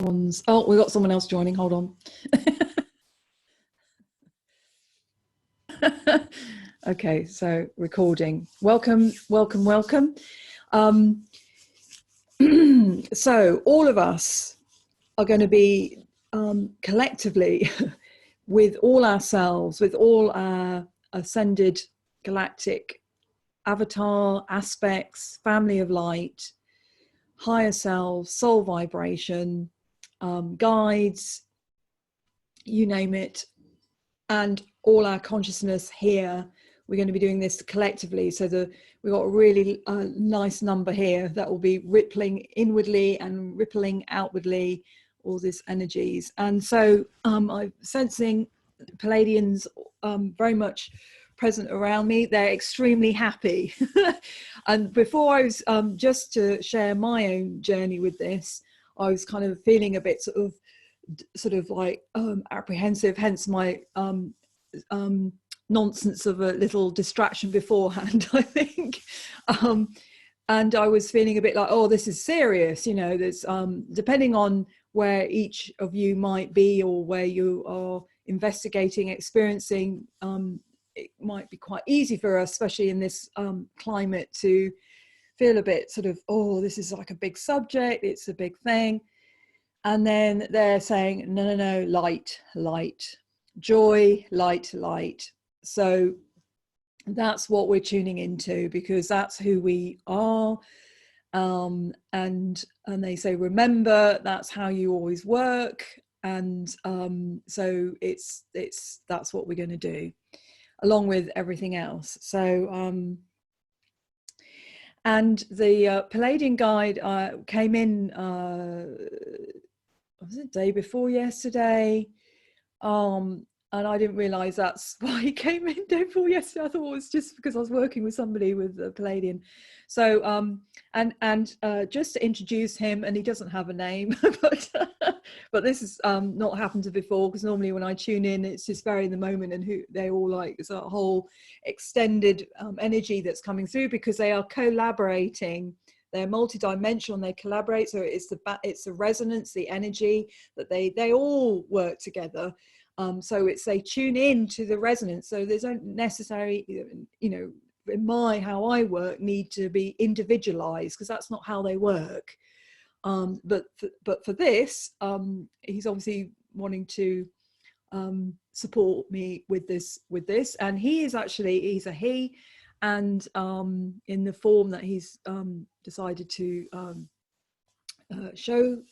Oh, we've got someone else joining. Hold on. Okay, so recording. Welcome, welcome, welcome. So all of us are going to be collectively with all ourselves, with all our ascended galactic avatar aspects, family of light, higher selves, soul vibration, guides, you name it, and all our consciousness here. We're going to be doing this collectively. So we've got a really nice number here that will be rippling inwardly and rippling outwardly, all these energies. And so I'm sensing Palladians very much present around me. They're extremely happy. And before I was, just to share my own journey with this, I was kind of feeling a bit sort of like apprehensive, hence my nonsense of a little distraction beforehand, I think. And I was feeling a bit like, oh, this is serious, you know. There's depending on where each of you might be or where you are investigating, experiencing, it might be quite easy for us, especially in this climate, to feel a bit sort of, oh, this is like a big subject, it's a big thing. And then they're saying, no, no, no, light, light, joy, light, light. So that's what we're tuning into, because that's who we are. And they say, remember, that's how you always work. And so that's what we're going to do, along with everything else. So and the Palladian guide came in, was it day before yesterday? And I didn't realize that's why he came in day before yesterday. I thought it was just because I was working with somebody with a Palladian. So and just to introduce him, and he doesn't have a name, but this has not happened to before, because normally when I tune in, it's just very in the moment, and who they all like, it's a whole extended energy that's coming through, because they are collaborating. They're multi-dimensional and they collaborate. So it's the resonance, the energy that they all work together. So they tune in to the resonance. So there's no necessary, you know, in how I work, need to be individualized, because that's not how they work. But for this, he's obviously wanting to support me with this, and he's a he, and in the form that he's decided to show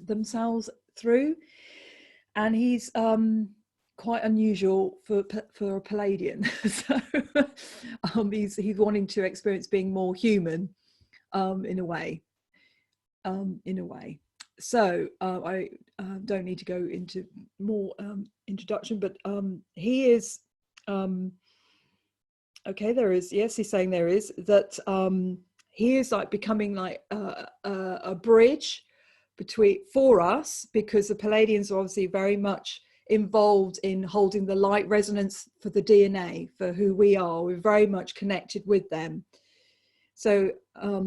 themselves through. And he's quite unusual for a Palladian. So he's wanting to experience being more human, in a way. So I don't need to go into more introduction, but he is okay. There is, yes, he's saying there is that he is like becoming like a bridge for us, because the Palladians are obviously very much involved in holding the light resonance for the DNA, for who we are. We're very much connected with them. So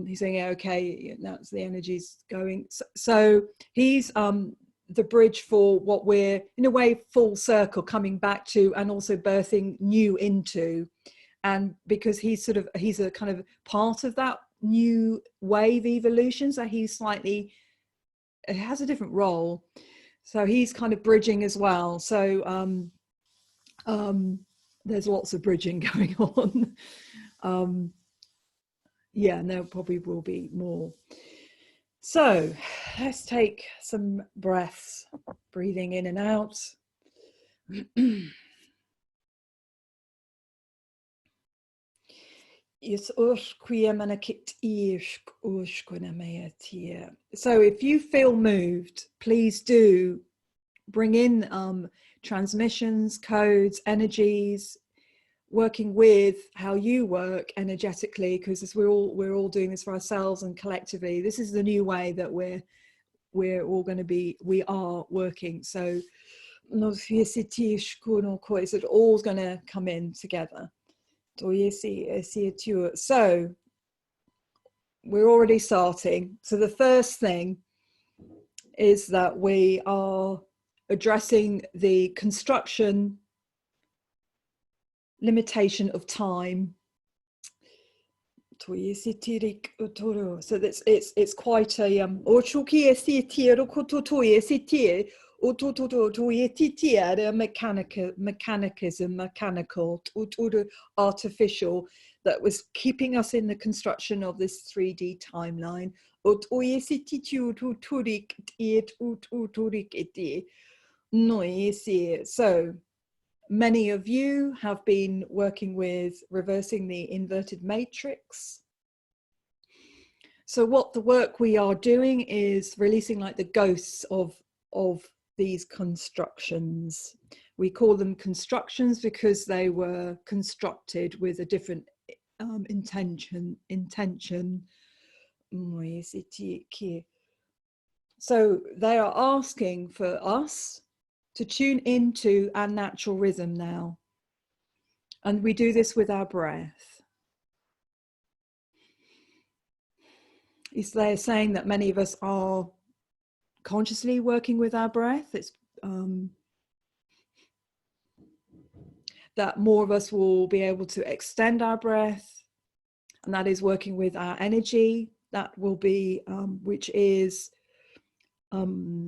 he's saying, yeah, okay, that's the energies going. So he's the bridge for what we're, in a way, full circle coming back to, and also birthing new into. And because he's a kind of part of that new wave evolution, so he's slightly, it has a different role, so he's kind of bridging as well. So there's lots of bridging going on. Yeah, and there probably will be more. So let's take some breaths, breathing in and out. So if you feel moved, please do bring in transmissions, codes, energies, working with how you work energetically, because we're all doing this for ourselves and collectively. This is the new way that we are working. So it's all going to come in together. So we're already starting. So the first thing is that we are addressing the construction limitation of time. So that's it's quite a mechanical, artificial, that was keeping us in the construction of this 3D timeline. So many of you have been working with reversing the inverted matrix. So what the work we are doing is releasing like the ghosts of these constructions. We call them constructions because they were constructed with a different intention. So they are asking for us to tune into our natural rhythm now. And we do this with our breath. They're saying that many of us are consciously working with our breath. It's that more of us will be able to extend our breath, and that is working with our energy. That will be, which is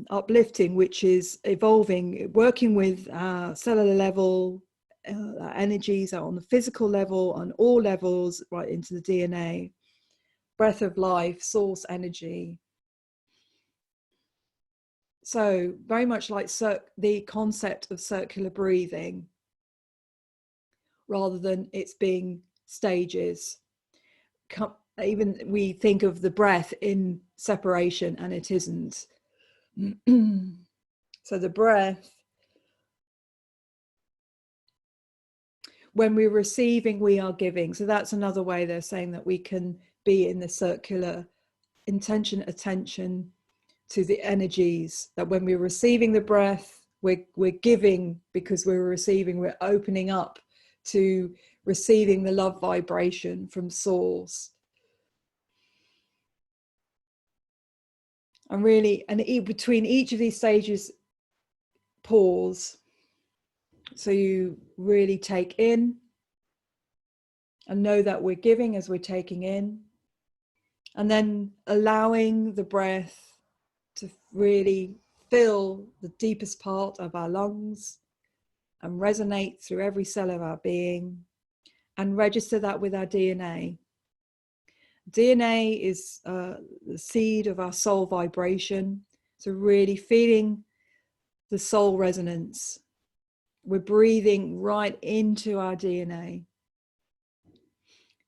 uplifting, which is evolving, working with our cellular level, our energies are on the physical level, on all levels, right into the DNA. Breath of life, source energy. So very much like the concept of circular breathing, rather than it's being stages. Even we think of the breath in separation, and it isn't. So the breath, when we're receiving, we are giving. So that's another way they're saying that we can be in the circular intention, attention to the energies, that when we're receiving the breath, we're giving because we're receiving, we're opening up to receiving the love vibration from source. And really, and between each of these stages, pause. So you really take in and know that we're giving as we're taking in, and then allowing the breath to really fill the deepest part of our lungs and resonate through every cell of our being, and register that with our DNA. DNA is the seed of our soul vibration. So really feeling the soul resonance. We're breathing right into our DNA.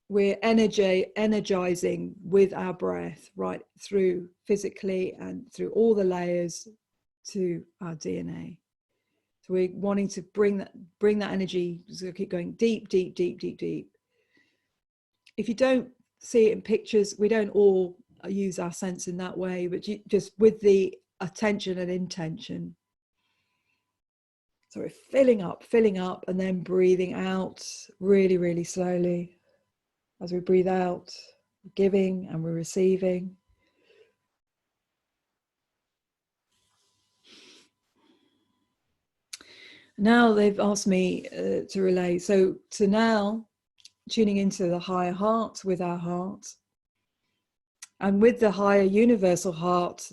We're energizing with our breath right through physically and through all the layers to our DNA. So we're wanting to bring that energy, so keep going deep, deep, deep, deep, deep. If you don't see it in pictures, we don't all use our sense in that way, but just with the attention and intention. So we're filling up, and then breathing out really, really slowly. As we breathe out, we're giving and we're receiving. Now they've asked me to relay. So now tuning into the higher heart with our heart, and with the higher universal heart,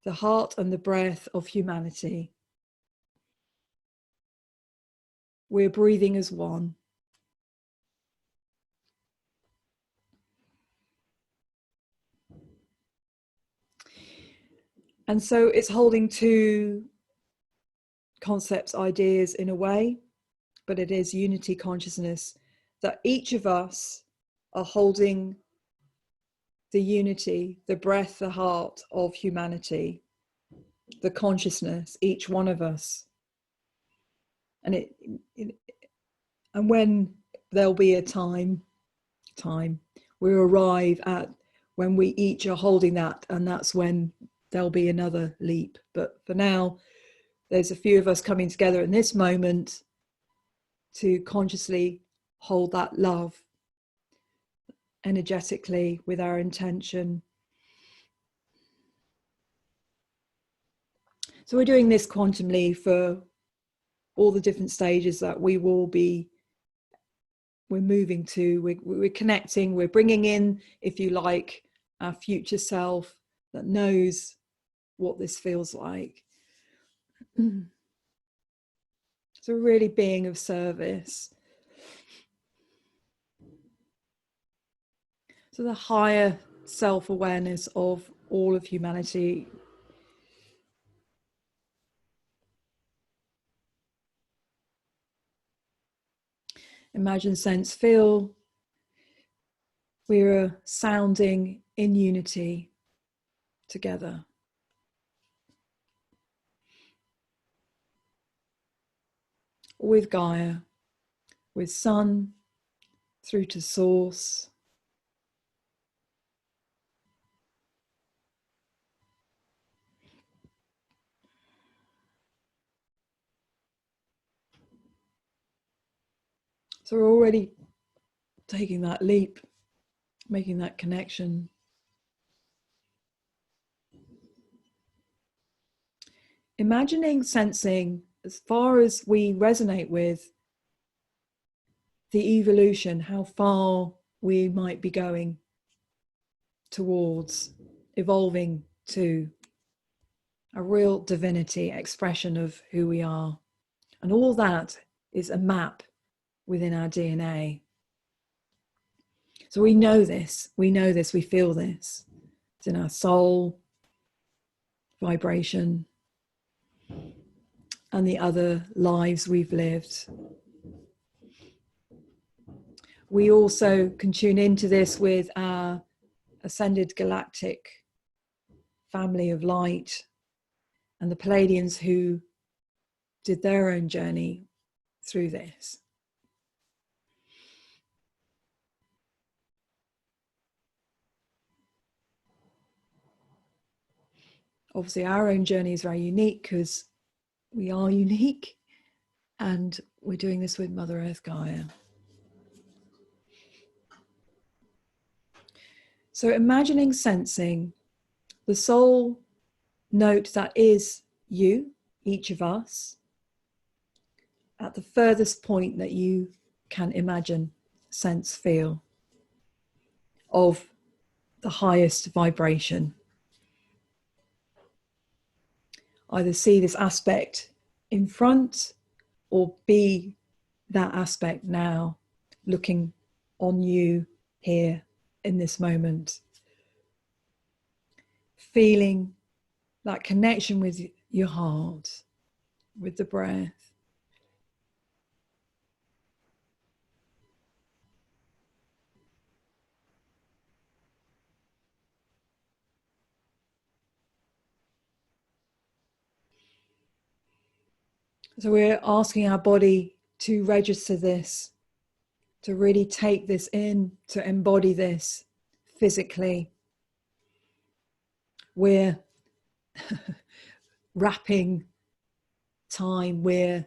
the heart and the breath of humanity. We're breathing as one. And so it's holding two concepts, ideas in a way, but it is unity consciousness, that each of us are holding the unity, the breath, the heart of humanity, the consciousness, each one of us. And and when there'll be a time we arrive at when we each are holding that, and that's when there'll be another leap. But for now, there's a few of us coming together in this moment to consciously hold that love energetically with our intention. So we're doing this quantumly for all the different stages that we're moving to. We're connecting, we're bringing in, if you like, our future self that knows what this feels like. So really being of service. So the higher self-awareness of all of humanity. Imagine, sense, feel. We're sounding in unity together. With Gaia, with Sun, through to Source. So we're already taking that leap, making that connection. Imagining, sensing, as far as we resonate with the evolution, how far we might be going towards evolving to a real divinity expression of who we are. And all that is a map within our DNA. So we know this, we feel this. It's in our soul, vibration, and the other lives we've lived. We also can tune into this with our ascended galactic family of light and the Pleiadians who did their own journey through this. Obviously, our own journey is very unique because we are unique, and we're doing this with Mother Earth Gaia. So imagining, sensing the soul note that is you, each of us, at the furthest point that you can imagine, sense, feel of the highest vibration. Either see this aspect in front or be that aspect now, looking on you here in this moment. Feeling that connection with your heart, with the breath. So we're asking our body to register this, to really take this in, to embody this physically. We're wrapping time, we're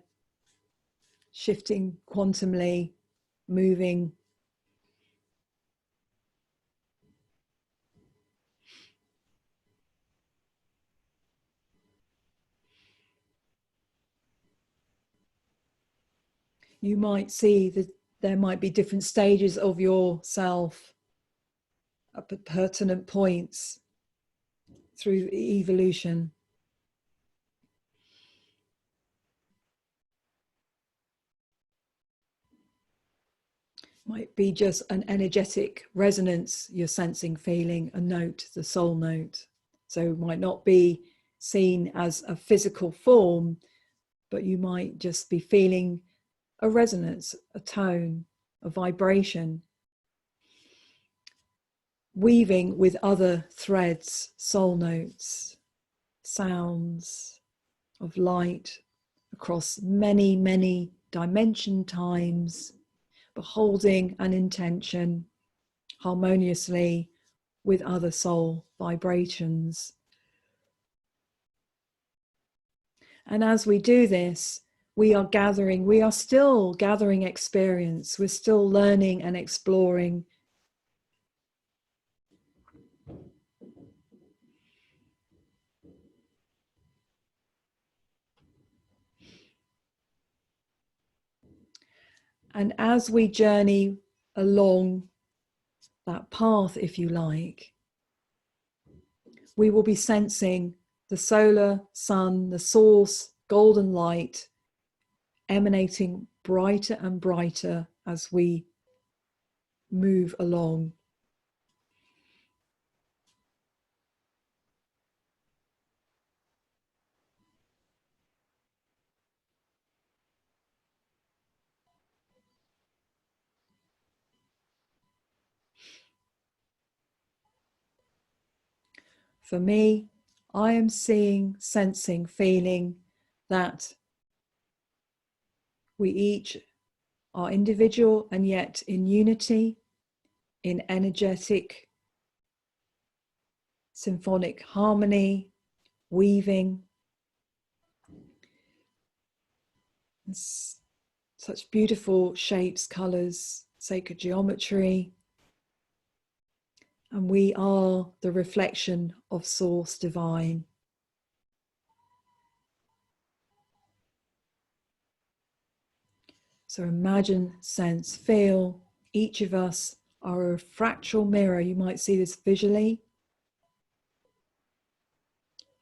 shifting quantumly, moving. You might see that there might be different stages of yourself at pertinent points through evolution. Might be just an energetic resonance you're sensing, feeling, a note, the soul note. So it might not be seen as a physical form, but you might just be feeling a resonance, a tone, a vibration, weaving with other threads, soul notes, sounds of light across many, many dimension times, but holding an intention harmoniously with other soul vibrations. And as we do this, we are still gathering experience. We're still learning and exploring. And as we journey along that path, if you like, we will be sensing the solar sun, the source, golden light, emanating brighter and brighter as we move along. For me, I am seeing, sensing, feeling that we each are individual and yet in unity, in energetic, symphonic harmony, weaving. Such beautiful shapes, colors, sacred geometry. And we are the reflection of Source Divine. So imagine, sense, feel, each of us are a fractal mirror. You might see this visually.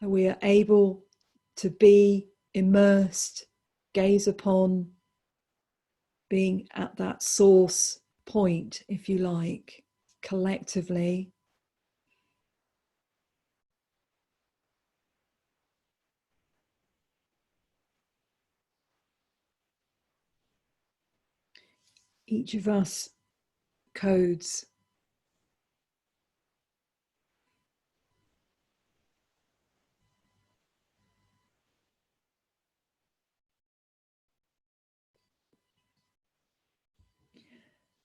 And we are able to be immersed, gaze upon, being at that source point, if you like, collectively. Each of us codes.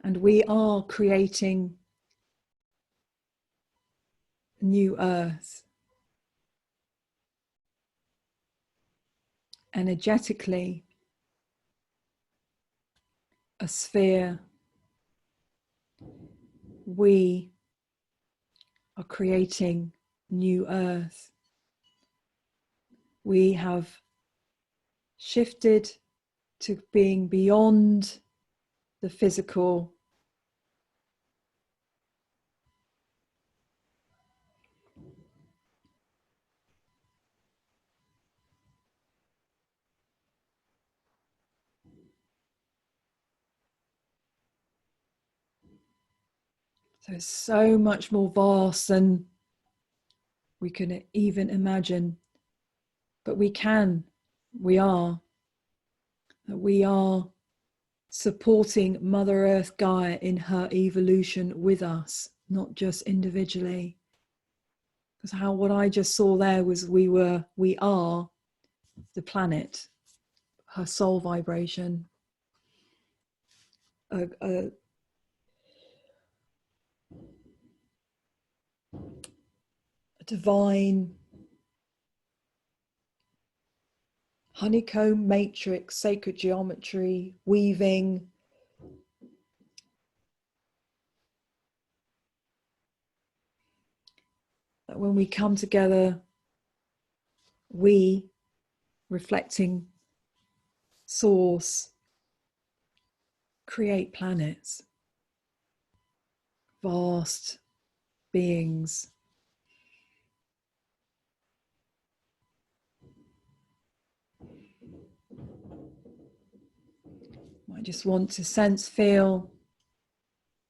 And we are creating new earth. Energetically, a sphere. We are creating new earth. We have shifted to being beyond the physical. So it's so much more vast than we can even imagine. But we are supporting Mother Earth Gaia in her evolution with us, not just individually. Because what I just saw there was we are the planet, her soul vibration, a divine honeycomb matrix, sacred geometry, weaving. That when we come together, we, reflecting source, create planets, vast beings. I just want to sense, feel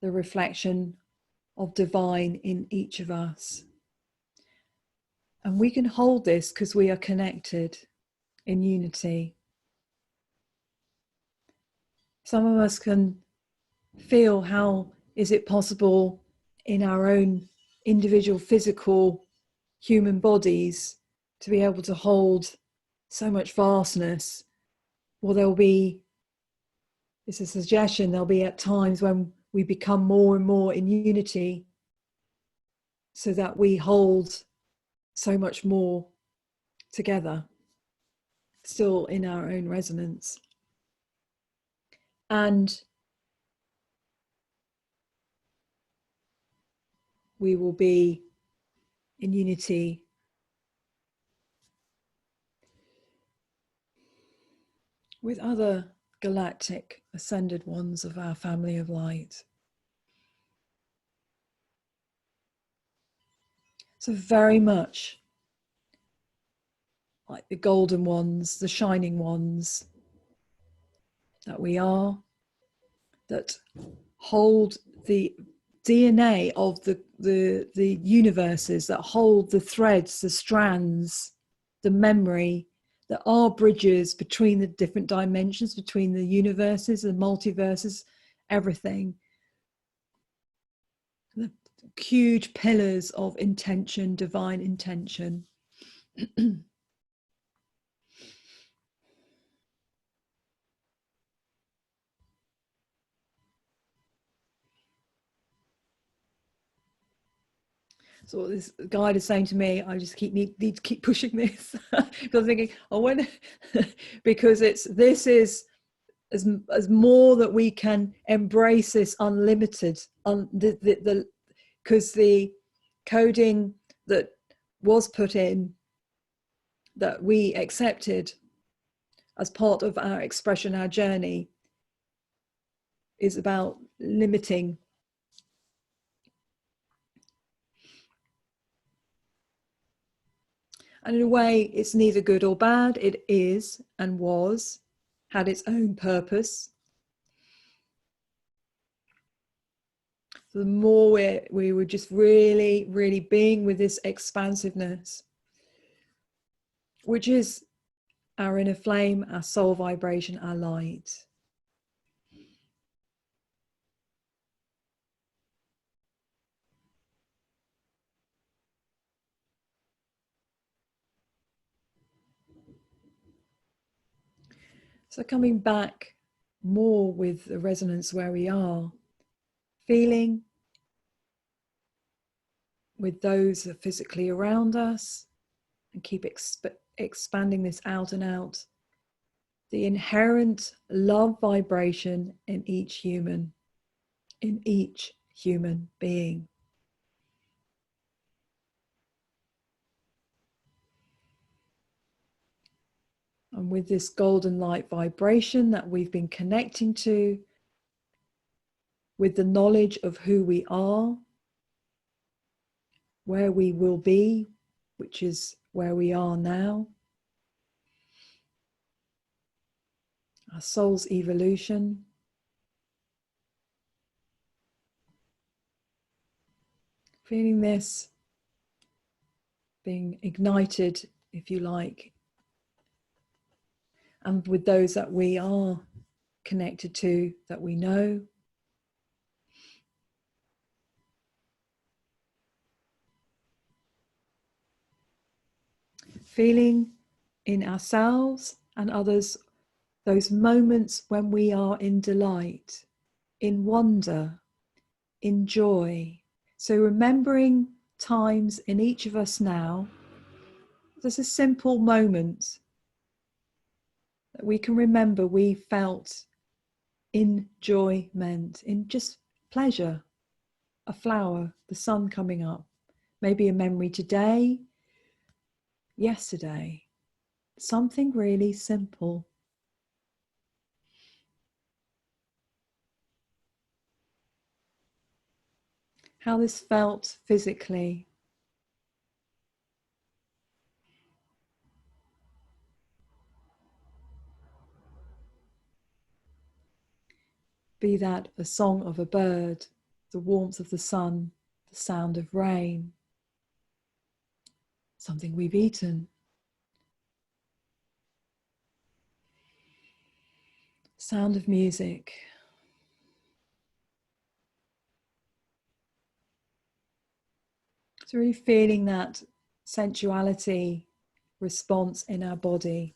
the reflection of divine in each of us. And we can hold this because we are connected in unity. Some of us can feel how is it possible in our own individual physical human bodies to be able to hold so much vastness. Well, it's a suggestion, there'll be at times when we become more and more in unity so that we hold so much more together, still in our own resonance. And we will be in unity with other galactic ascended ones of our family of light. So very much like the golden ones, the shining ones that we are, that hold the DNA of the universes, that hold the threads, the strands, the memory, that are bridges between the different dimensions, between the universes, the multiverses, everything. The huge pillars of intention, divine intention. So this guide is saying to me, I just need to keep pushing this because I'm thinking, oh, when because this is as more that we can embrace this unlimited, because the coding that was put in, that we accepted as part of our expression, our journey, is about limiting. And in a way, it's neither good or bad. It is and had its own purpose. So the more we were just really, really being with this expansiveness, which is our inner flame, our soul vibration, our light. So coming back more with the resonance where we are, feeling with those that are physically around us, and keep expanding this out and out. The inherent love vibration in each human being. And with this golden light vibration that we've been connecting to, with the knowledge of who we are, where we will be, which is where we are now, our soul's evolution, feeling this being ignited, if you like, and with those that we are connected to, that we know. Feeling in ourselves and others those moments when we are in delight, in wonder, in joy. So remembering times in each of us now, there's a simple moment that we can remember we felt enjoyment, in just pleasure, a flower, the sun coming up, maybe a memory today, yesterday, something really simple. How this felt physically. Be that the song of a bird, the warmth of the sun, the sound of rain, something we've eaten, sound of music. So really feeling that sensuality response in our body.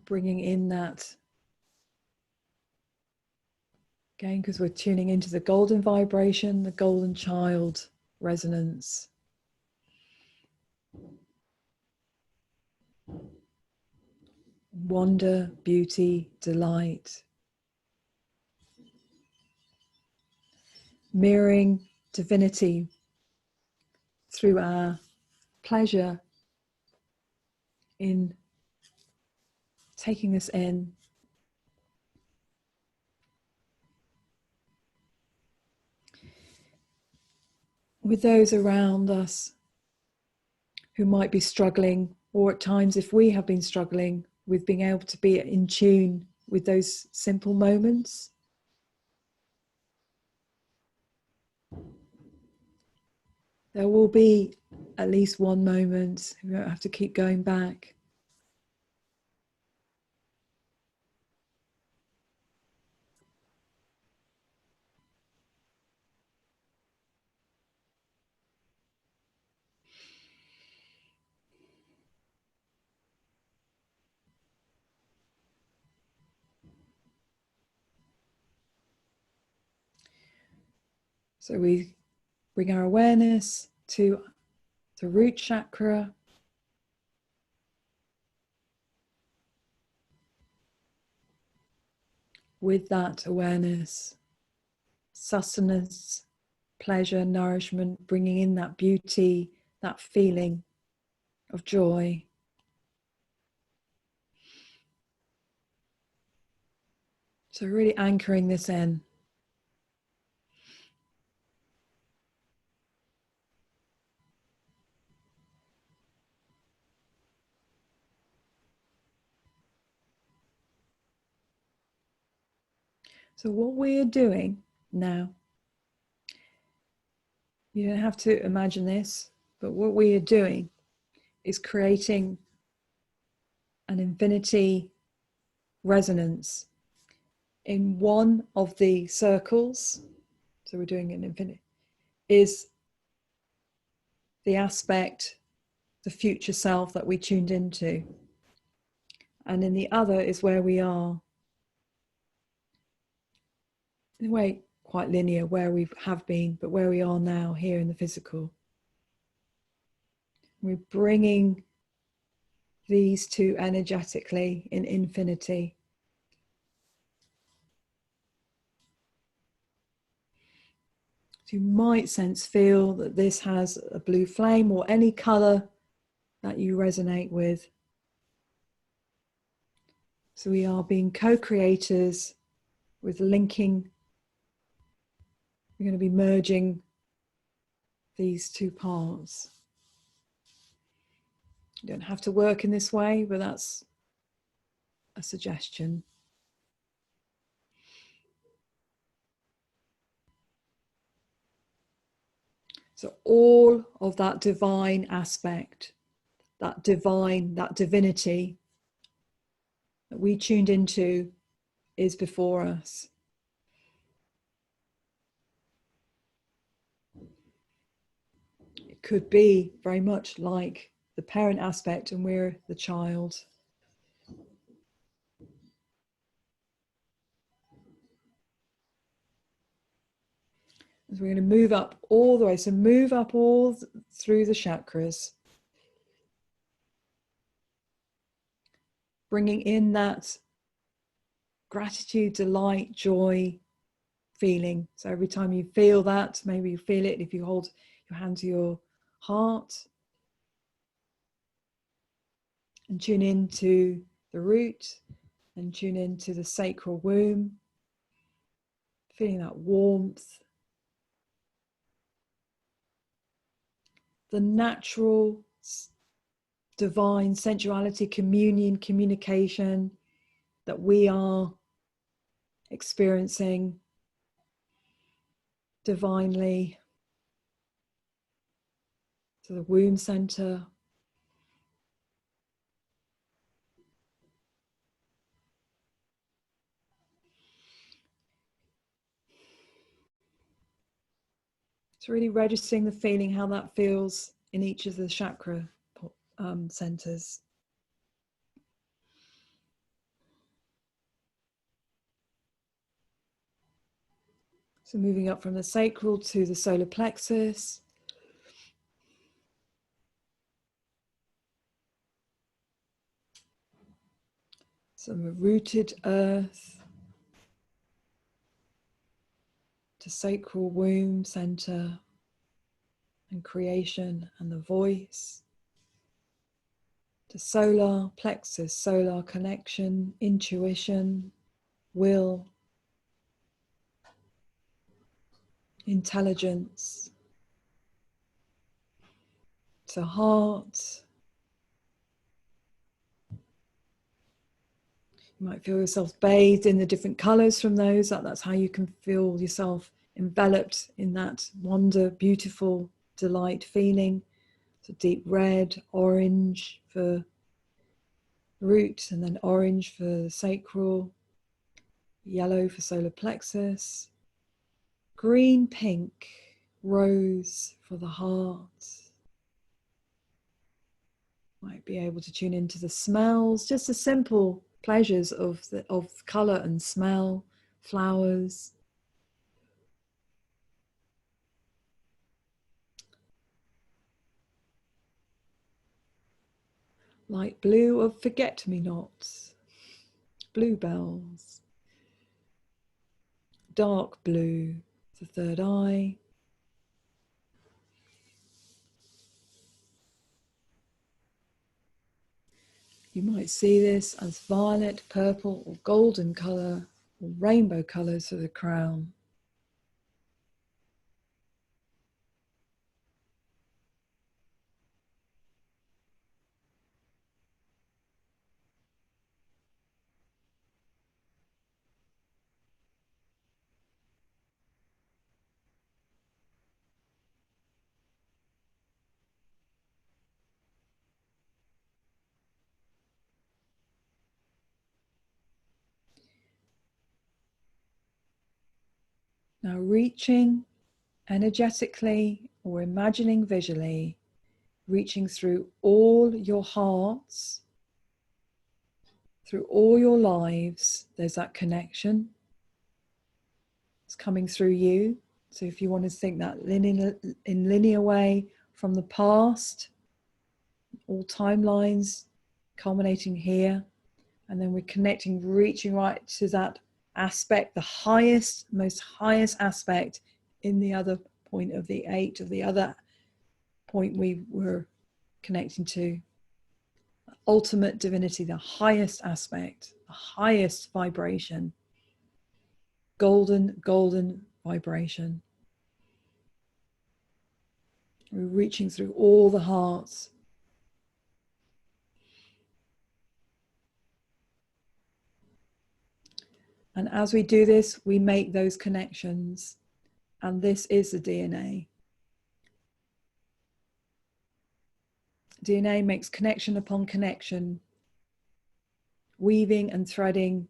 Bringing in that, again, because we're tuning into the golden vibration, the golden child resonance. wonder, beauty, delight, mirroring divinity through our pleasure in taking us in. With those around us who might be struggling, or at times if we have been struggling with being able to be in tune with those simple moments. There will be at least one moment. We don't have to keep going back. So we bring our awareness to the root chakra. With that awareness, sustenance, pleasure, nourishment, bringing in that beauty, that feeling of joy. So really anchoring this in. So what we're doing now, you don't have to imagine this, but what we are doing is creating an infinity resonance in one of the circles. So we're doing an infinity, is the aspect, the future self that we tuned into. And in the other is where we are, in a way, quite linear, where we have been, but where we are now, here in the physical. We're bringing these two energetically in infinity. So you might feel that this has a blue flame or any color that you resonate with. So we are being co-creators with linking. We're going to be merging these two parts. You don't have to work in this way, but that's a suggestion. So all of that divine aspect, that divinity that we tuned into is before us. It could be very much like the parent aspect and we're the child. So we're going to move up all the way. So move up all through the chakras. Bringing in that gratitude, delight, joy feeling. So every time you feel that, maybe you feel it if you hold your hand to your heart. And tune into the root and tune into the sacral womb. Feeling that warmth. The natural divine sensuality, communion, communication that we are experiencing divinely. To the womb center. So really registering the feeling, how that feels in each of the chakra centers. So moving up from the sacral to the solar plexus. So we're rooted earth to sacral womb center and creation and the voice, to solar plexus, solar connection, intuition, will, intelligence, to heart. You might feel yourself bathed in the different colors from those. That's how you can feel yourself enveloped in that wonder, beautiful delight feeling. So deep red, orange for root, and then orange for sacral, yellow for solar plexus, green, pink, rose for the heart. Might be able to tune into the smells, just the simple pleasures of color and smell, flowers. Light blue of forget-me-nots, bluebells. Dark blue, the third eye. You might see this as violet, purple, or golden colour, or rainbow colours for the crown. Now reaching energetically or imagining visually, reaching through all your hearts, through all your lives, there's that connection. It's coming through you. So if you want to think that in linear way from the past, all timelines culminating here, and then we're connecting, reaching right to that aspect, the highest, most highest aspect in the other point of the 8 of the other point we were connecting to. Ultimate divinity, the highest aspect, the highest vibration, golden vibration. We're reaching through all the hearts. And as we do this, we make those connections. And this is the DNA. DNA makes connection upon connection, weaving and threading,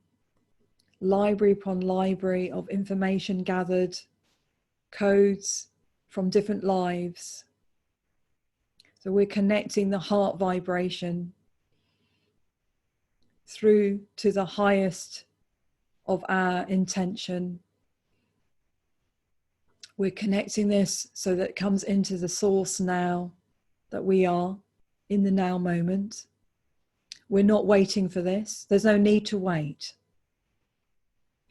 library upon library of information gathered, codes from different lives. So we're connecting the heart vibration through to the highest of our intention. We're connecting this so that it comes into the source now, that we are in the now moment. We're not waiting for this. There's no need to wait.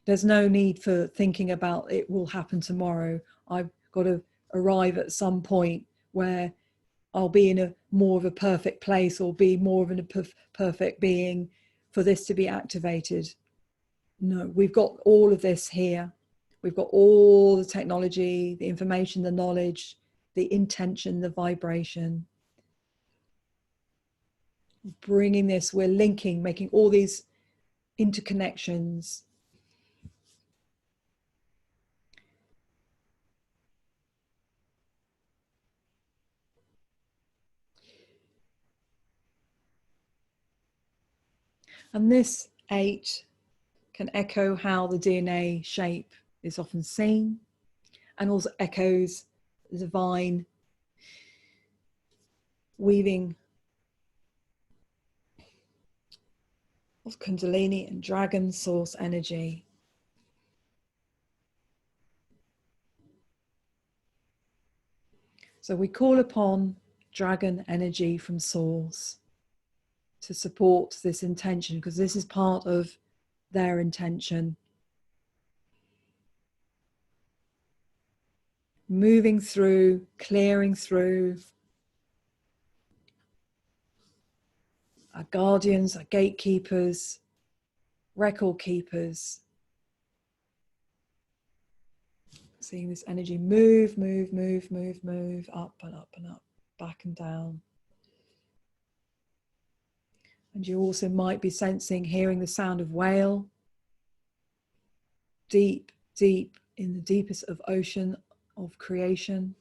There's no need for thinking about it will happen tomorrow. I've got to arrive at some point where I'll be in a more of a perfect place or be more of a perfect being for this to be activated. No, we've got all of this here. We've got all the technology, the information, the knowledge, the intention, the vibration. Bringing this, we're linking, making all these interconnections. And this 8 can echo how the DNA shape is often seen, and also echoes the divine weaving of Kundalini and dragon source energy. So we call upon dragon energy from source. to support this intention, because this is part of their intention. Moving through, clearing through. Our guardians, our gatekeepers, record keepers. Seeing this energy move, move, move, move, move, up and up and up, back and down. And you also might be sensing, hearing the sound of whale. Deep, deep in the deepest of ocean of creation.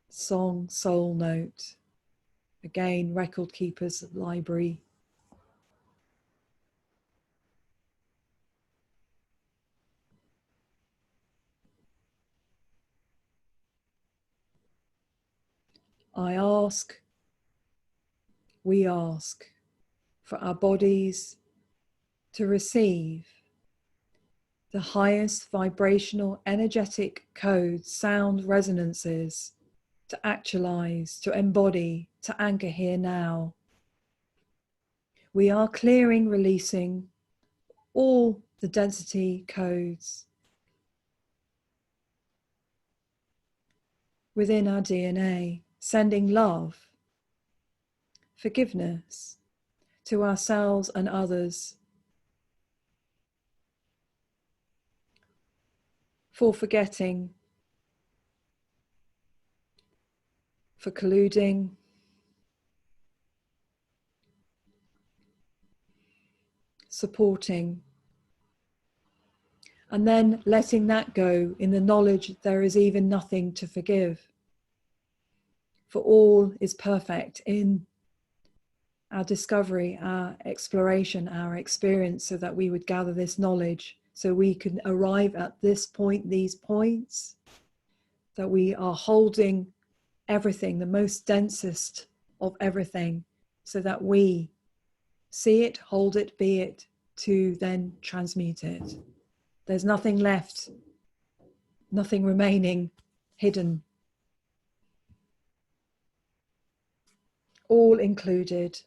Song, soul note. Again, record keepers, library. I ask, we ask for our bodies to receive the highest vibrational, energetic codes, sound resonances, to actualize, to embody, to anchor here now. We are clearing, releasing all the density codes within our DNA, sending love, forgiveness to ourselves and others for forgetting, for colluding, supporting, and then letting that go in the knowledge there is even nothing to forgive. For all is perfect in our discovery, our exploration, our experience, so that we would gather this knowledge, so we can arrive at this point, these points, that we are holding everything, the most densest of everything, so that we see it, hold it, be it, to then transmute it. There's nothing left, nothing remaining hidden. All included.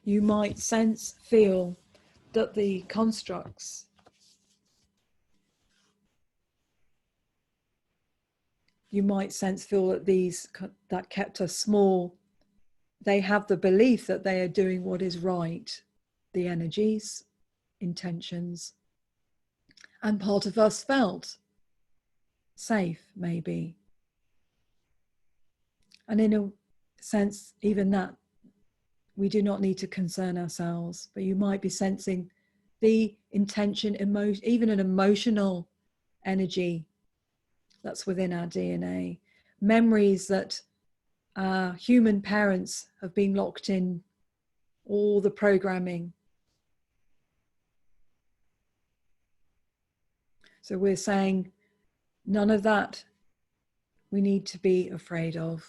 You might sense, feel that the constructs, you might sense, feel that these that kept us small, they have the belief that they are doing what is right. The energies, intentions, and part of us felt safe, maybe. And in a sense, even that, we do not need to concern ourselves, but you might be sensing the intention, emotion, even an emotional energy that's within our DNA. Memories that our human parents have been locked in, all the programming. So we're saying none of that we need to be afraid of.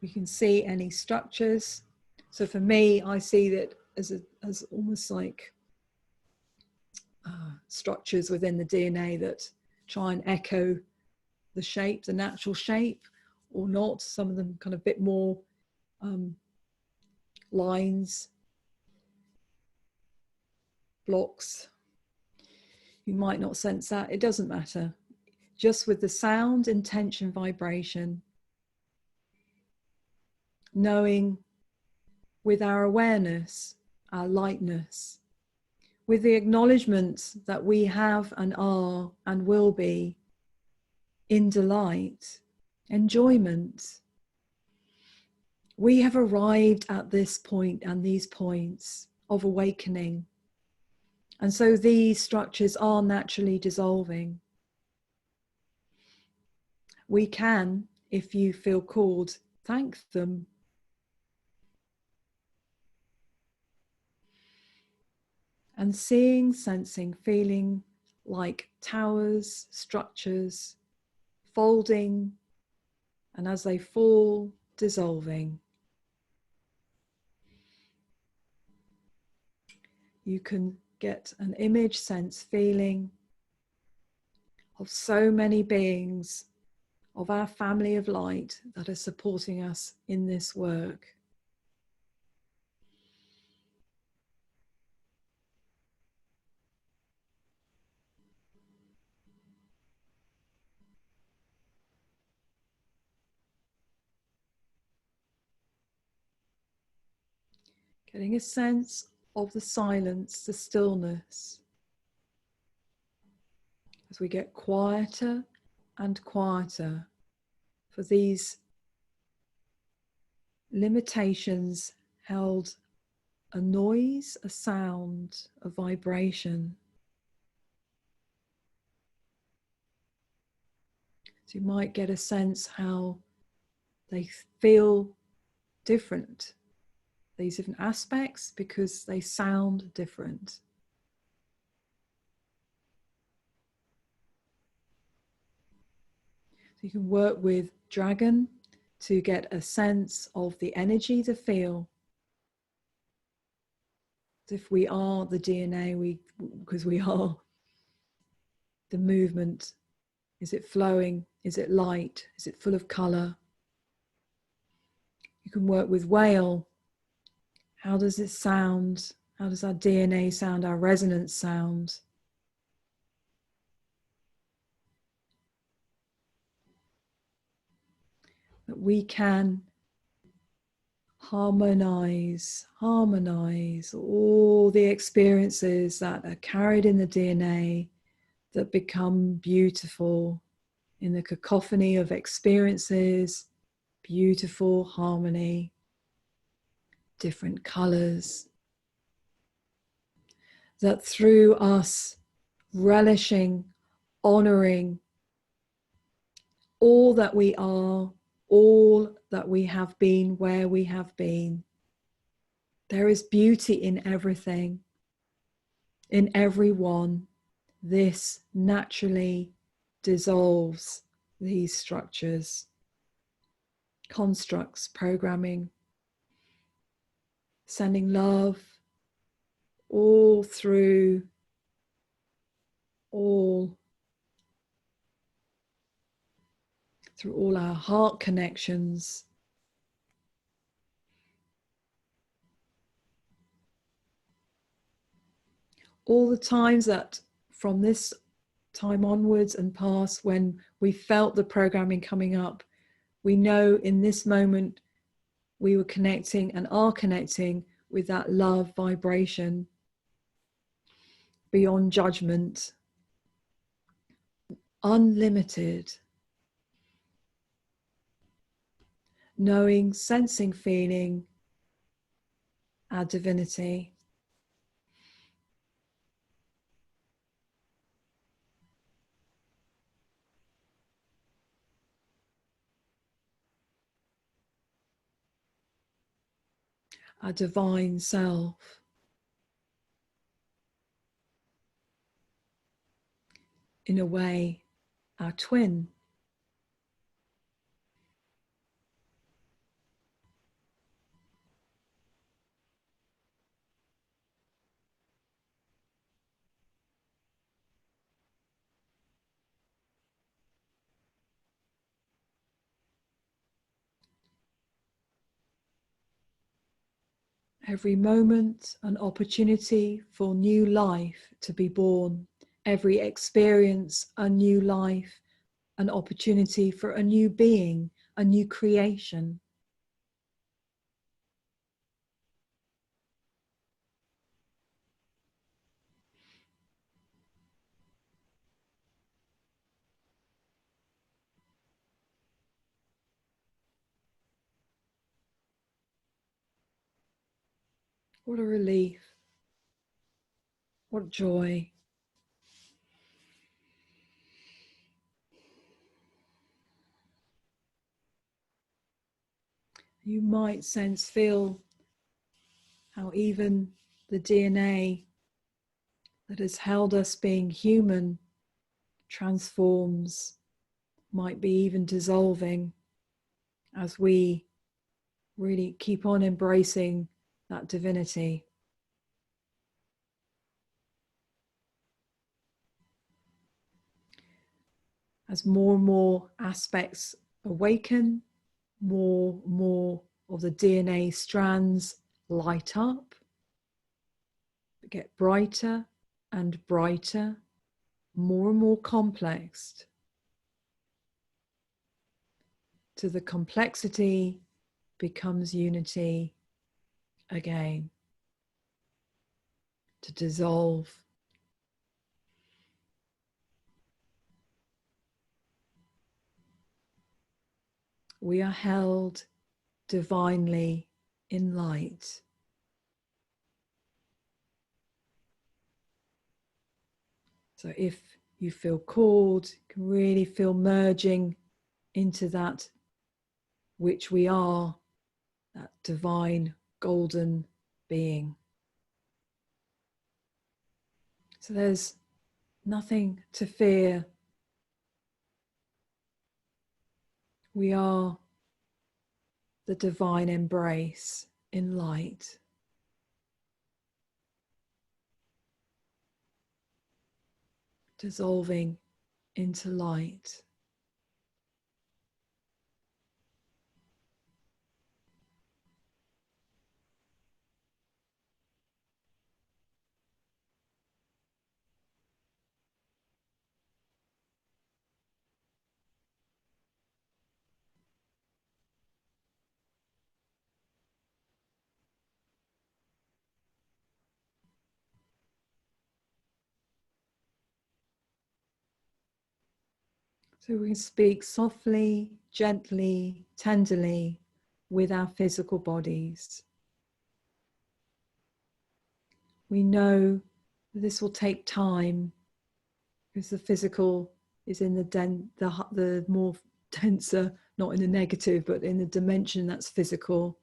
We can see any structures. So for me, I see that as almost like structures within the DNA that try and echo the shape, the natural shape, or not. Some of them kind of a bit more lines, blocks. You might not sense that. It doesn't matter. Just with the sound, intention, vibration, knowing with our awareness, our lightness, with the acknowledgement that we have and are and will be in delight, enjoyment. We have arrived at this point and these points of awakening. And so these structures are naturally dissolving. We can, if you feel called, thank them. And seeing, sensing, feeling like towers, structures, folding, and as they fall, dissolving. you can get an image, sense, feeling of so many beings of our family of light that are supporting us in this work. Getting a sense of the silence, the stillness, as we get quieter and quieter, for these limitations held a noise, a sound, a vibration. So you might get a sense how they feel different, these different aspects, because they sound different. So you can work with dragon to get a sense of the energy to feel. If we are the DNA, because we are the movement. Is it flowing? Is it light? Is it full of color? You can work with whale. How does it sound? How does our DNA sound, our resonance sound? That we can harmonize all the experiences that are carried in the DNA that become beautiful in the cacophony of experiences, beautiful harmony, different colors. That through us relishing, honoring all that we are, all that we have been, where we have been, there is beauty in everything, in everyone. This naturally dissolves these structures, constructs, programming, sending love all through all our heart connections. All the times that from this time onwards and past, when we felt the programming coming up, we know in this moment we were connecting and are connecting with that love vibration beyond judgment, unlimited, knowing, sensing, feeling our divinity. Our divine self. In a way, our twin. Every moment an opportunity for new life to be born. Every experience a new life, an opportunity for a new being, a new creation. What a relief. What joy. You might sense, feel how even the DNA that has held us being human transforms, might be even dissolving as we really keep on embracing that divinity. As more and more aspects awaken, more of the DNA strands light up, get brighter and brighter, more and more complex, till the complexity becomes unity again, to dissolve. We are held divinely in light. So if you feel called, you can really feel merging into that which we are, that divine golden being. So there's nothing to fear. We are the divine embrace in light. Dissolving into light. So we can speak softly, gently, tenderly with our physical bodies. We know that this will take time because the physical is in the more denser, not in the negative, but in the dimension that's physical.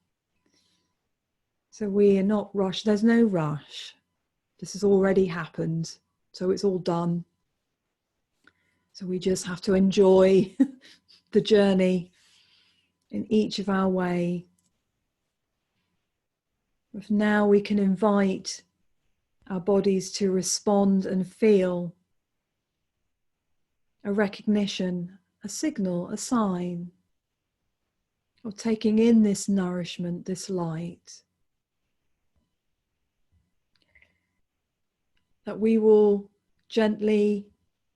So we are not rushed. There's no rush. This has already happened. So it's all done. So we just have to enjoy the journey in each of our way. If now we can invite our bodies to respond and feel a recognition, a signal, a sign of taking in this nourishment, this light. That we will gently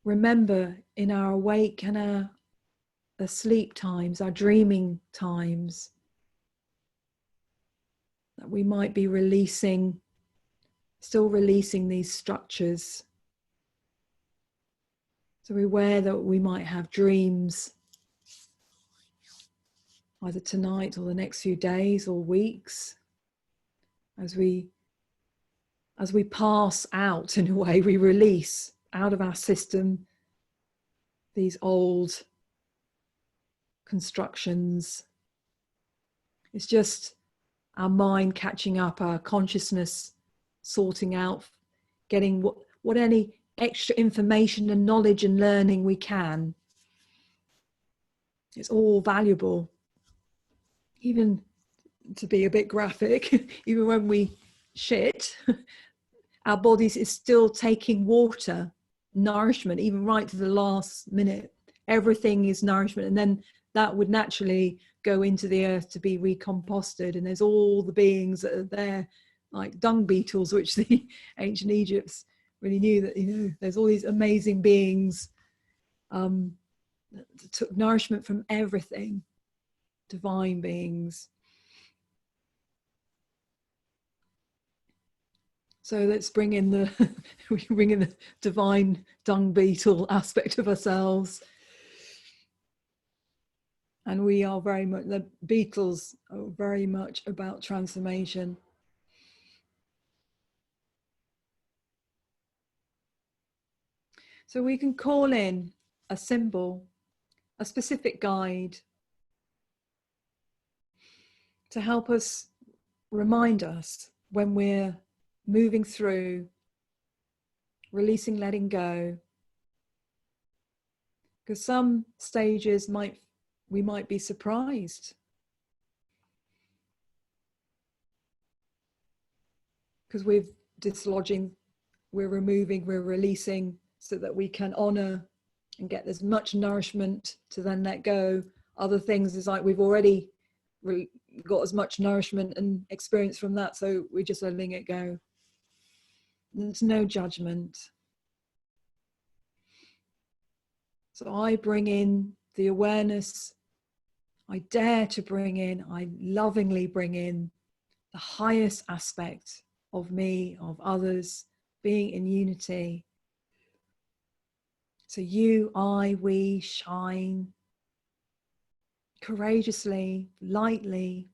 remember in our awake and our asleep times, our dreaming times, that we might be still releasing these structures. So we're aware that we might have dreams either tonight or the next few days or weeks. As we pass out, in a way, we release out of our system these old constructions. It's just our mind catching up, our consciousness sorting out, getting what any extra information and knowledge and learning we can. It's all valuable. Even to be a bit graphic, even when we shit, our bodies is still taking water, nourishment, even right to the last minute. Everything is nourishment, and then that would naturally go into the earth to be recomposted. And there's all the beings that are there, like dung beetles, which the ancient Egypts really knew that, you know, there's all these amazing beings that took nourishment from everything, divine beings. So let's bring in the divine dung beetle aspect of ourselves. And we are very much, the beetles are very much about transformation. So we can call in a symbol, a specific guide, to help us, remind us when we're moving through, releasing, letting go. Because some stages we might be surprised. Because we're dislodging, we're removing, we're releasing, so that we can honor and get as much nourishment to then let go. Other things is like we've already got as much nourishment and experience from that, so we're just letting it go. There's no judgment. So I bring in the awareness, I dare to bring in, I lovingly bring in the highest aspect of me, of others, being in unity. So you, I, we shine courageously, lightly,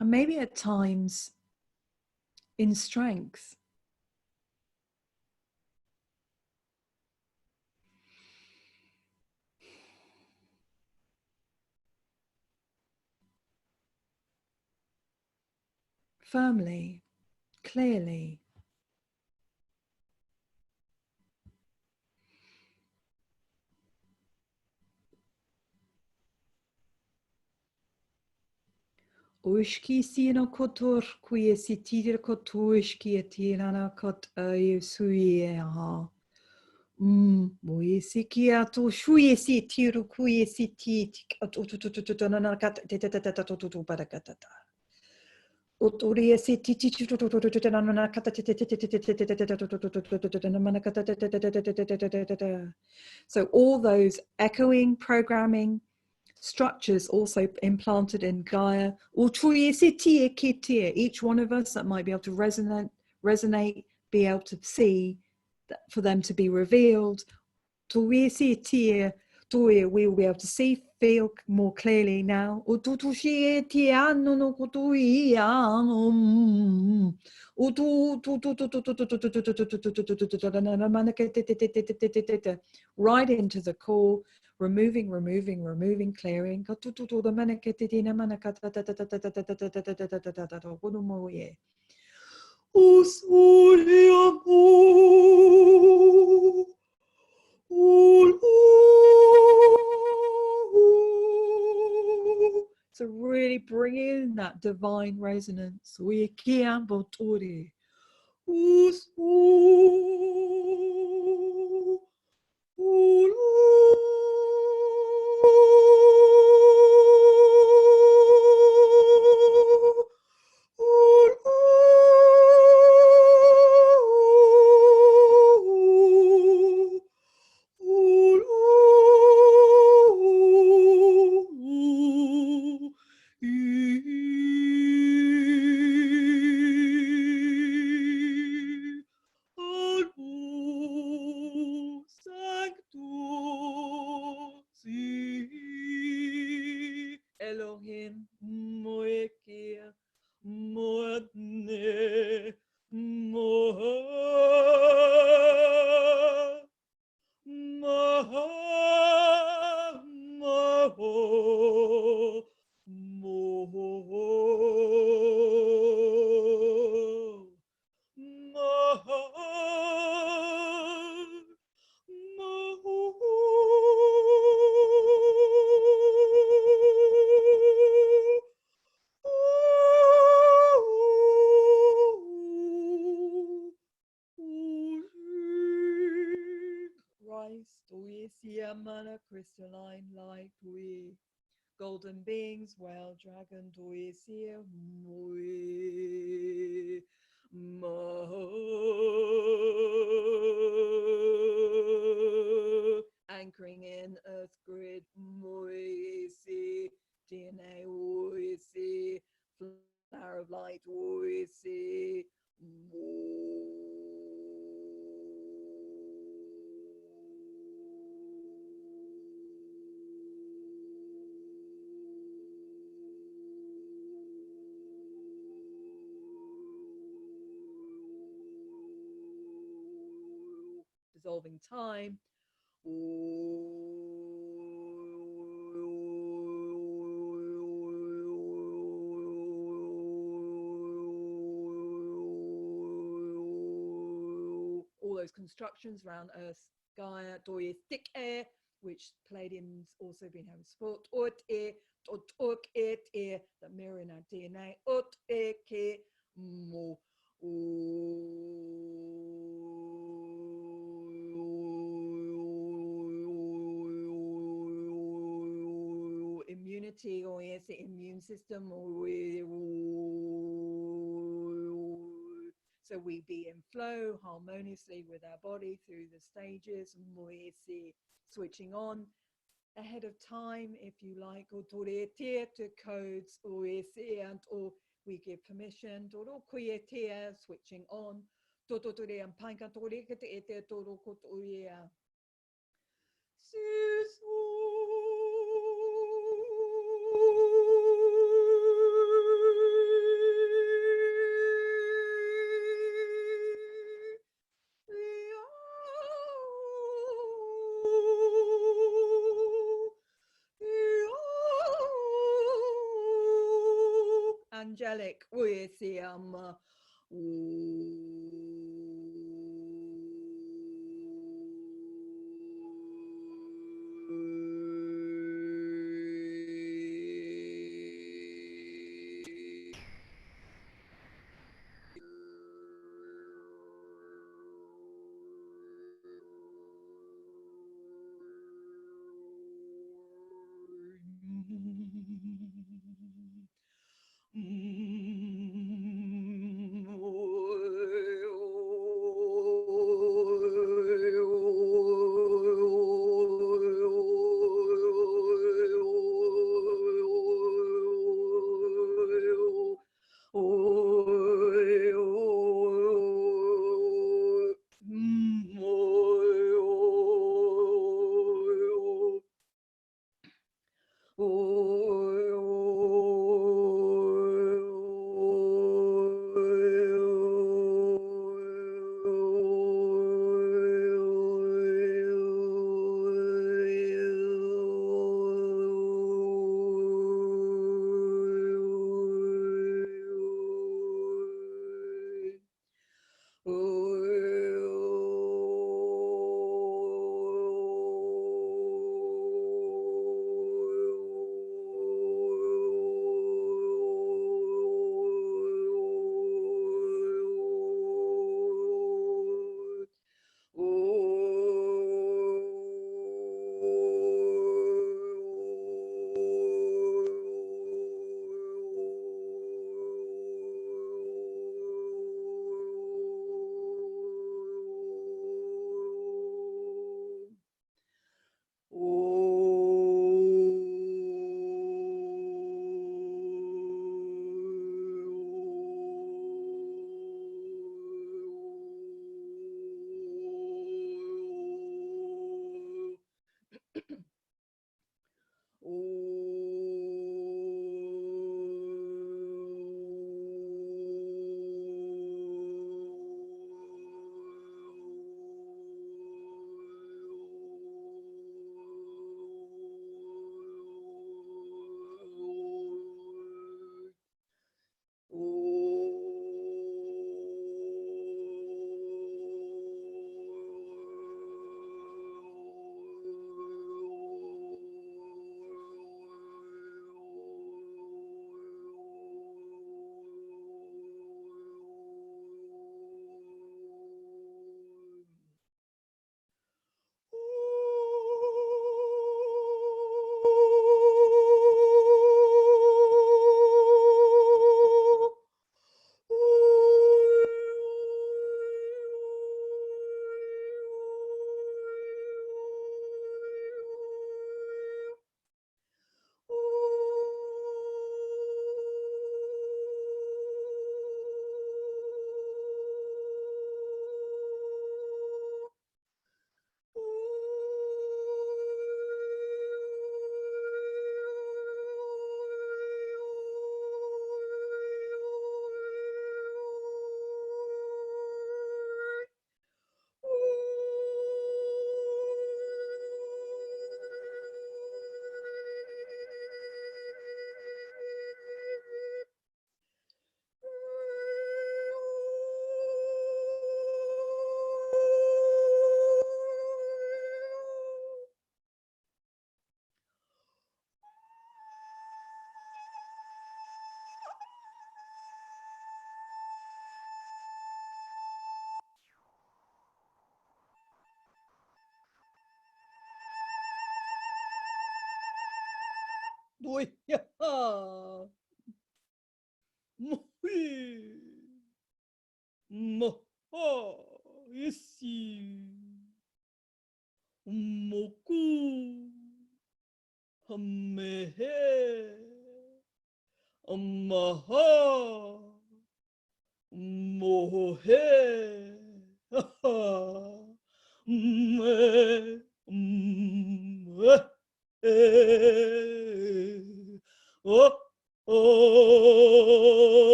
and maybe at times in strength. Firmly, clearly. Ushki sino kotor kuye sitir kotushki atirana kot suye. Moisikia to shuisi tiru kuisi tit so all those echoing programming structures also implanted in Gaia, each one of us that might be able to resonate, be able to see, for them to be revealed. We will be able to see, feel more clearly now. Right into the core, removing, clearing. So really bring in that divine resonance. Elohim Moekir Moadne Moha Moha Moho Moho Mana crystalline light, we golden beings, well dragon, Doisia, anchoring in earth grid, Moisi, DNA, Oisi, flower of light, Oisi, dissolving time. All those constructions around Earth, Gaia, Doye, thick air, which Palladium's also been having support. That mirror in our DNA. Mo. the immune system. So we be in flow harmoniously with our body through the stages, switching on ahead of time, if you like, or to codes, and or we give permission, switching on, angelic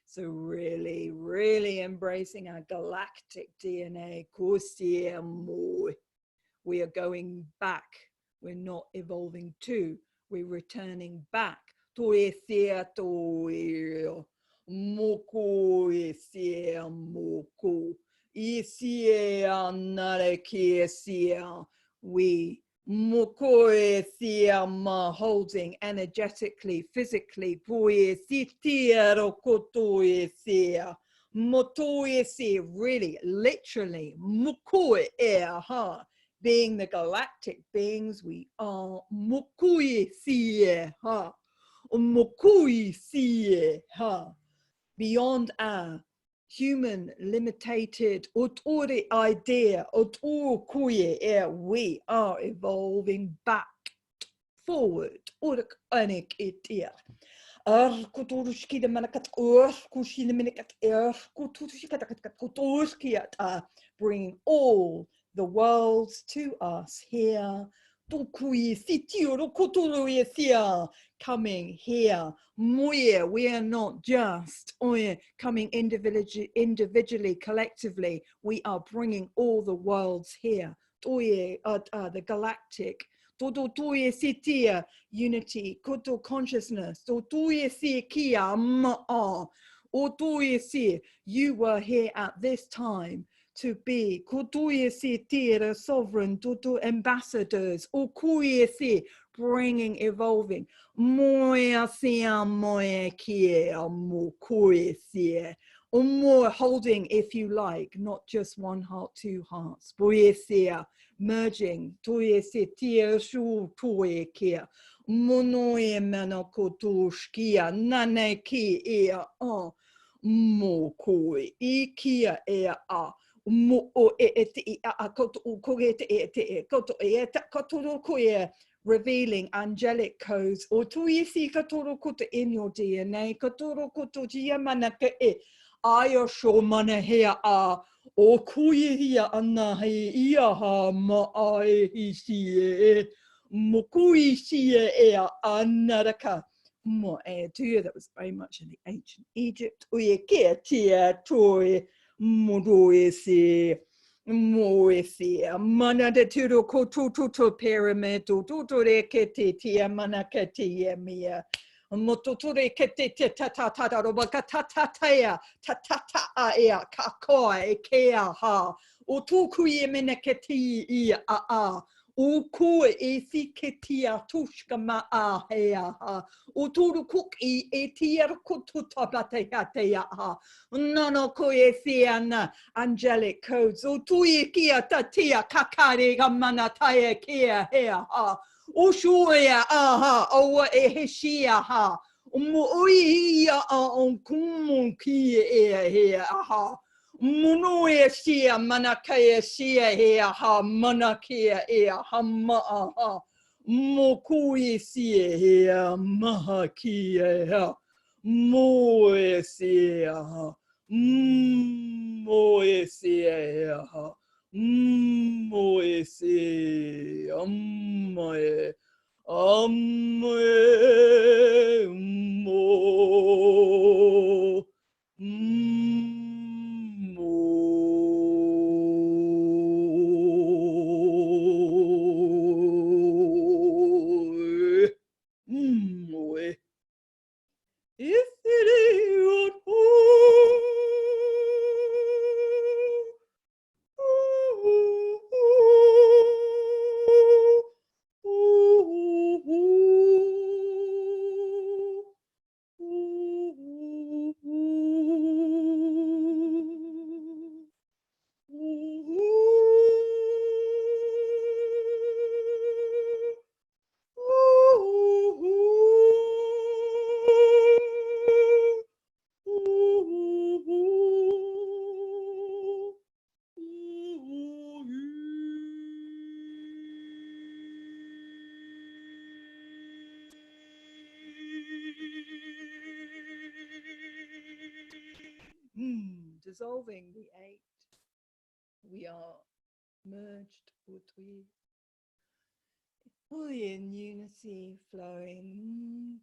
So really, really embracing our galactic DNA. We are going back. We're not evolving to. We're returning back. We holding energetically, physically, really, literally, being the galactic beings we are, beyond our human limited idea, we are evolving back, forward. Bringing all the worlds to us here. Coming here. We are not just coming individually, collectively. We are bringing all the worlds here. The galactic unity, consciousness. You were here at this time to be sovereign ambassadors, bringing, evolving. More holding, if you like, not just one heart, two hearts. Merging. Revealing angelic codes in your DNA. Ayosho mana here are o kuya anahe iaha ma ai mokui sia anaraka mo that was very much in the ancient Egypt. Uyekia toy modoesi mana de turo kotuto pyramid to rekete tia manakete mia. Mototore kete tata robaka tataya tatata ea kakoa ekea ha otuku yemeneketi ia a uku ethiketia tushkama a hea ha uturu cook etia kututabata ha nono koesiana angelic codes utuikia tatia kakare gamanataya kia hea ha Ushuya aha owa ehishia ha umuia on kumunki here aha munuia sia manakaya sia here ha manakia ha ma aha mokui sia here mahakia ha moesia ha moesia ha moese ammae ammae mo mo moe if it is dissolving the 8. We are merged, fully in unity, flowing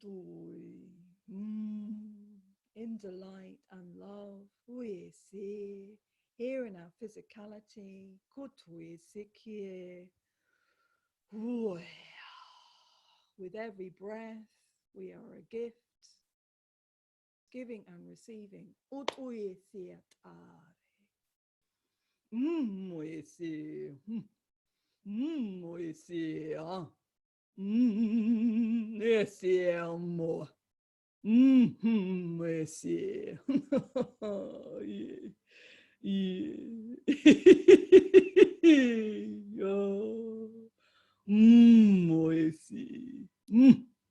in delight and love. We see here in our physicality, with every breath, we are a gift, giving and receiving.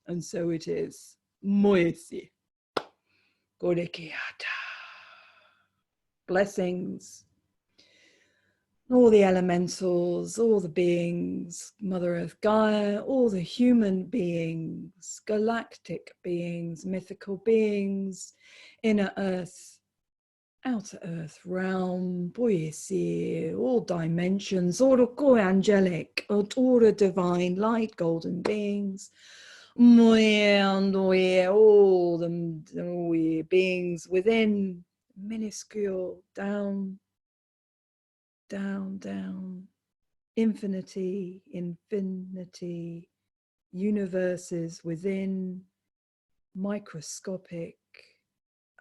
And so it is. Blessings. All the elementals, all the beings, Mother Earth Gaia, all the human beings, galactic beings, mythical beings, inner Earth, outer Earth realm, all dimensions, all the angelic, all the divine light, golden beings, all the beings within, minuscule, down, infinity, universes within, microscopic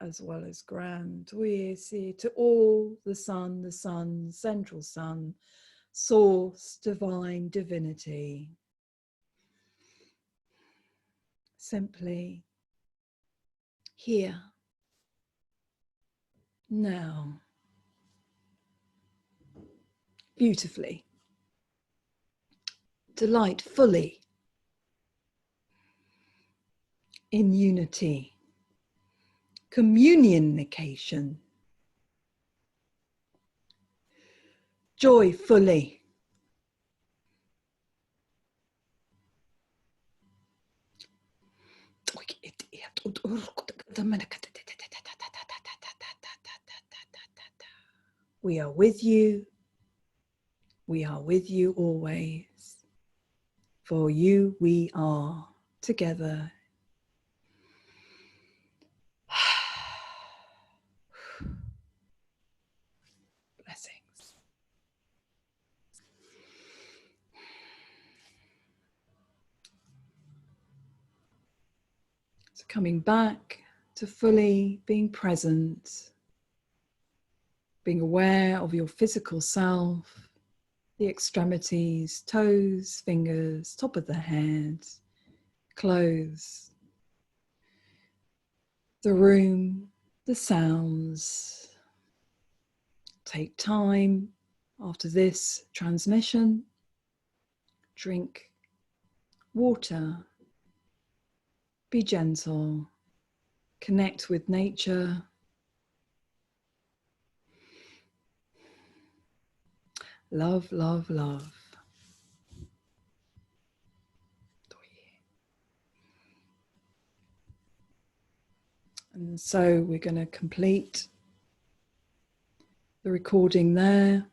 as well as grand. We see to all the sun, central sun, source, divine, divinity. Simply here, now, beautifully, delightfully, in unity, communication, joyfully, we are with you. We are with you always. For you, we are together. Blessings. So coming back to fully being present, being aware of your physical self, the extremities, toes, fingers, top of the head, clothes, the room, the sounds. Take time after this transmission, drink water, be gentle, connect with nature. Love, love, love. And so we're going to complete the recording there.